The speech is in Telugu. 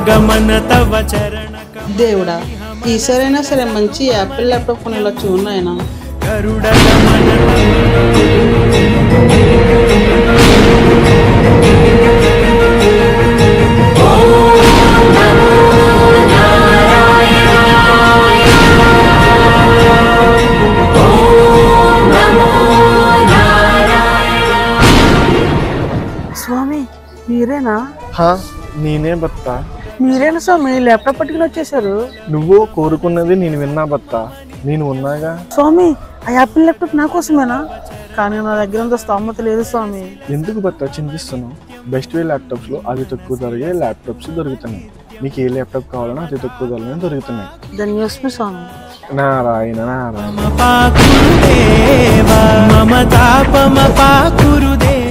గమన తవ చరణ దేవుడా ఈసారైనా సరే మంచి యాపిల్ ల్యాప్టాప్ కొనేలా చూన్నాయన గరుడ గమన స్వామి మీరేనా? నేనే బత్తా. మీరేనా స్వామి ల్యాప్టాప్ పట్టుకుని వచ్చేసారు? నువ్వు కోరుకున్నది నేను విన్నా బత్తా. నేను ఉన్నాగా. స్వామి ఆ యాపిల్ ల్యాప్టాప్ నా కోసమేనా? కానీ నా దగ్గర అంత స్తోమత లేదు స్వామి. ఎందుకు బత్తా చింతిస్తున్నావు? బెస్ట్ వే ల్యాప్టాప్స్ లో అతి తక్కువ ధరగే ల్యాప్టాప్స్ దొరుకుతున్నాయి. నీకు ఏ ల్యాప్టాప్ కావాలన్నా అతి తక్కువ ధరలోనే దొరుకుతున్నాయి. ధన్యోస్మి స్వామి. నారాయణ నారాయణ. మమ తాపమ పాకురుదేవ